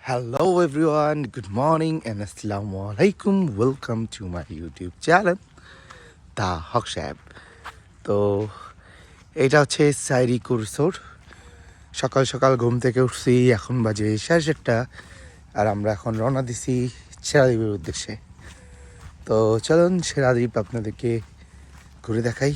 Hello everyone, good morning and assalamu alaikum. Welcome to my YouTube channel, the Haque Shaheb. তো এটা হচ্ছে সাইরি কুরসোর। সকাল সকাল ঘুম থেকে উঠছি, এখন বাজে 7:30 আর আমরা এখন রওনা দিছি সেরা দ্বীপের উদ্দেশ্যে। তো চলুন সেরা দ্বীপ আপনাদেরকে ঘুরে দেখাই।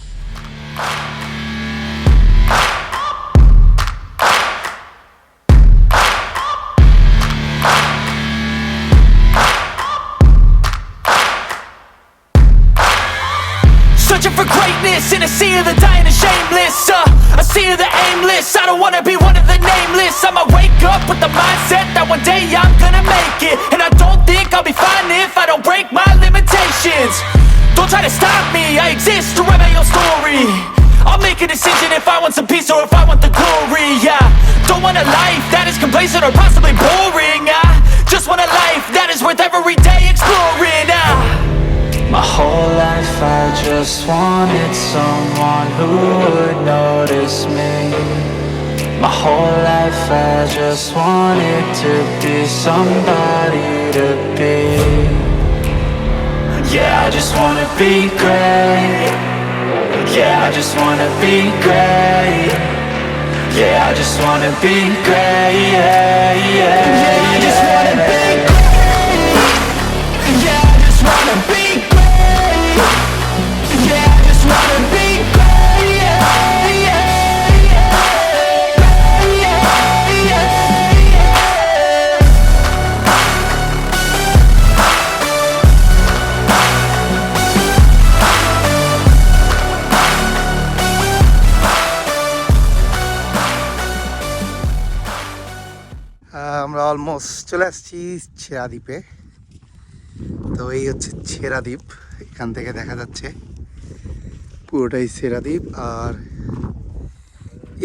Searching for greatness in a sea of the dying and shameless, a sea of the aimless. I don't wanna be one of the nameless. I'ma wake up with the mindset that one day I'm gonna make it, and I don't think I'll be fine if I don't break my limitations. Don't try to stop me, I exist to write my own story. I'll make a decision if I want some peace or if I want the glory. Yeah, don't want a life that is complacent or possibly boring. I just want a life that is worth every day exploring. My whole life I just wanted someone who would notice me. My whole life I just wanted to be somebody to be. Yeah, I just wanna be great. Yeah, I just wanna be great. Yeah, I just wanna be great. Yeah, yeah, yeah, I just wanna be great. Yeah, I just wanna be great. আমরা almost চলে আসছি সেরা দ্বীপে। তো এই হচ্ছে সেরা দ্বীপ, এখান থেকে দেখা যাচ্ছে পুরোটাই সেরা দ্বীপ। আর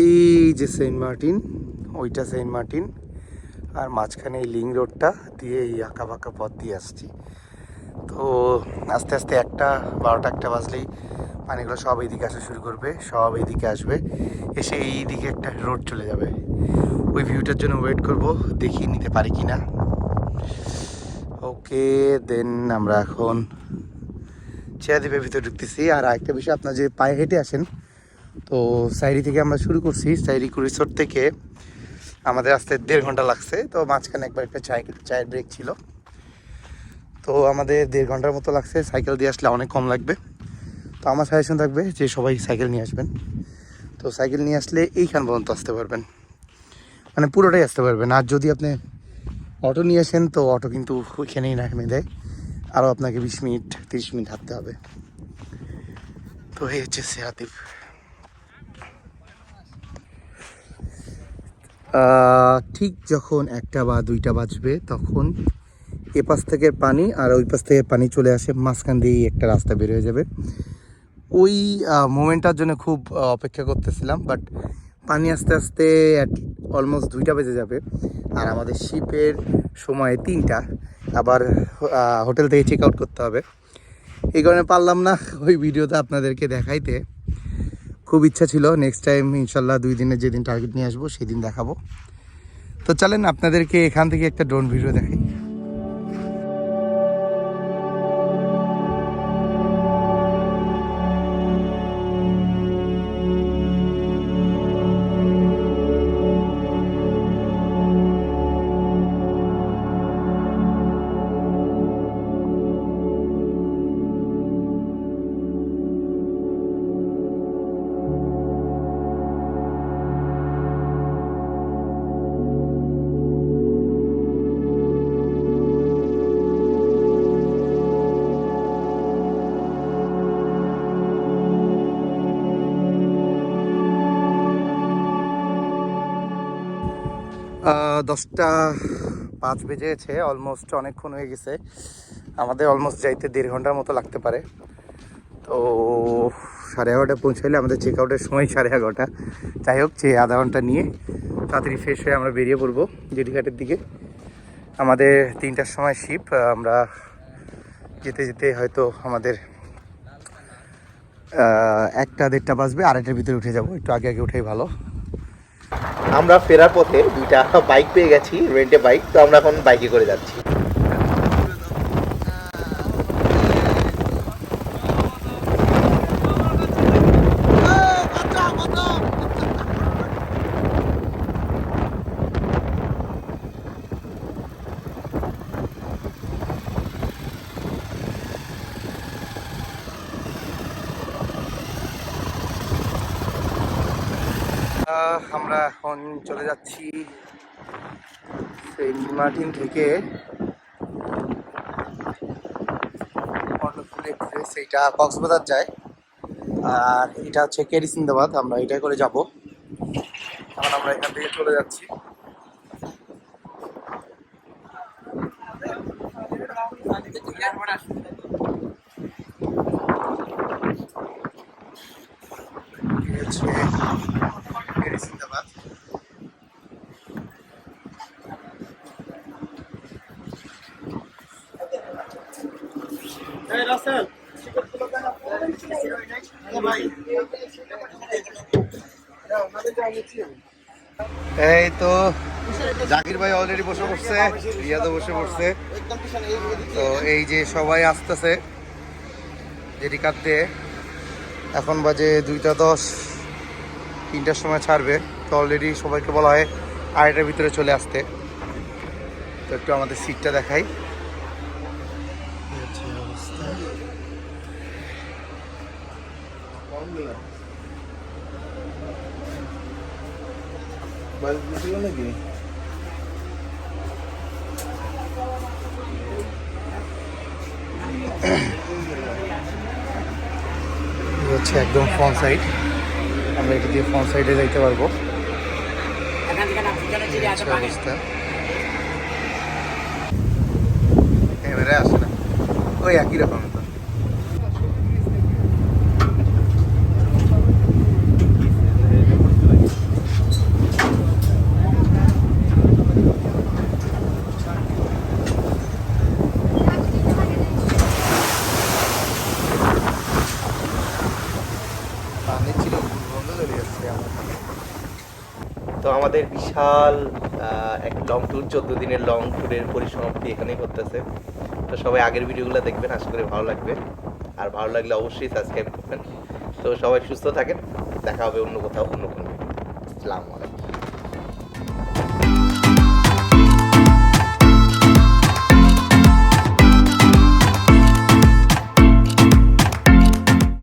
এই যে সেন্ট মার্টিন, ওইটা সেন্ট মার্টিন, আর মাঝখানে এই লিং রোডটা দিয়ে এই আঁকা বাঁকা পথ দিয়ে আসছি। তো আস্তে আস্তে 12টা বাজলেই পানিগুলো সব এইদিকে আসা শুরু করবে, সব এইদিকে আসবে, এসে এইদিকে একটা রোড চলে যাবে। ওই ভিউটার জন্য ওয়েট করব, দেখি নিতে পারি কি না। ওকে, দেন আমরা এখন সেরা দ্বীপের ভিতরে ঢুকতেছি। আর আরেকটা বিষয়, আপনার যে পায়ে হেঁটে আসেন, তো সাইরি থেকে আমরা শুরু করছি। সাইরি রিসোর্ট থেকে আমাদের আসতে 1.5 ঘন্টা লাগছে। তো মাঝখানে একবার একটা চায়ের ব্রেক ছিল, তো আমাদের 1.5 ঘন্টার মতো লাগছে। সাইকেল দিয়ে আসলে অনেক কম লাগবে। তো আমার সাজেশন থাকবে যে সবাই সাইকেল নিয়ে আসবেন। তো সাইকেল নিয়ে আসলে এইখান পর্যন্ত আসতে পারবেন, মানে পুরোটাই আসতে পারবেন। আর যদি আপনি অটো নিয়ে আসেন, তো অটো কিন্তু ওইখানেই নামিয়ে দেয়, আরও আপনাকে 20 মিনিট 30 মিনিট হাঁটতে হবে। তো এই হচ্ছে সেরা দ্বীপ। ঠিক যখন 1টা বা 2টা বাজবে, তখন এ পাশ থেকে পানি আর ওই পাশ থেকে পানি চলে আসে, মাঝখান দিয়েই একটা রাস্তা বের হয়ে যাবে। ওই মোমেন্টটার জন্য খুব অপেক্ষা করতেছিলাম, বাট পানি আস্তে আস্তে অলমোস্ট 2টা বেজে যাবে। আর আমাদের শিপের সময় 3টা, আবার হোটেল থেকে চেক আউট করতে হবে। এই কারণে পারলাম না ওই ভিডিওতে আপনাদেরকে দেখাইতে। খুব ইচ্ছা ছিল নেক্সট টাইম ইনশাল্লাহ 2 দিনের যেদিন টার্গেট নিয়ে আসবো সেদিন দেখাবো। তো চলেন আপনাদেরকে এখান থেকে একটা ড্রোন ভিডিও দেখাই। 10টা 5 বেজে গেছে, অলমোস্ট অনেকক্ষণ হয়ে গেছে। আমাদের অলমোস্ট যাইতে 1.5 ঘন্টার মতো লাগতে পারে। তো 11:30 পৌঁছাইলে আমাদের চেক আউটের সময় 11:30। যাই হোক, যে আধা ঘন্টা নিয়ে তাড়াতাড়ি ফ্রেশ হয়ে আমরা বেরিয়ে পড়বো জেটিঘাটের দিকে। আমাদের 3টার সময় শিপ, আমরা যেতে যেতে হয়তো আমাদের 1টা 1.5টা বাজবে, 2:30টার ভিতরে উঠে যাব। একটু আগে আগে উঠেই ভালো। আমরা ফেরার পথে দুইটা বাইক পেয়ে গেছি, রেন্টে বাইক। তো আমরা এখন বাইকে করে যাচ্ছি। আমরা এখন চলে যাচ্ছি সেন্ট মার্টিন থেকে সেইটা কক্সবাজার যায়, আর এটা হচ্ছে কেরি সিন্দাবাদ। আমরা এটা করে যাব। এখন আমরা এখান থেকে চলে যাচ্ছি। কেরি সিন্দাবাদ। এই তো জাকির ভাই অলরেডি বসে পড়ছে, রিয়াদও বসে পড়ছে। তো এই যে সবাই আসতেছে যেটি কাটতে। এখন বাজে 2:10, 3টার সময় ছাড়বে। তো অলরেডি সবাইকে বলা হয় 2:30টার ভিতরে চলে আসতে। তো একটু আমাদের সিটটা দেখাই। নাকি হচ্ছে একদম ফ্রন্ট সাইড। আমরা এটা দিয়ে ফ্রন্ট সাইডে যাইতে পারবো। অবস্থা এবারে আসে না, ওই একই রকম। তো আমাদের বিশাল এক লং ট্যুর, 14 দিনের লং ট্যুরের পরিসমাপ্তি এখানেই করতেছে। তো সবাই আগের ভিডিওগুলো দেখবেন, আশা করি ভালো লাগবে। আর ভালো লাগলে অবশ্যই সাবস্ক্রাইব করবেন। তো সবাই সুস্থ থাকেন, দেখা হবে অন্য কোথাও অন্য কোনো ভিডিও। আসসালামু আলাইকুম।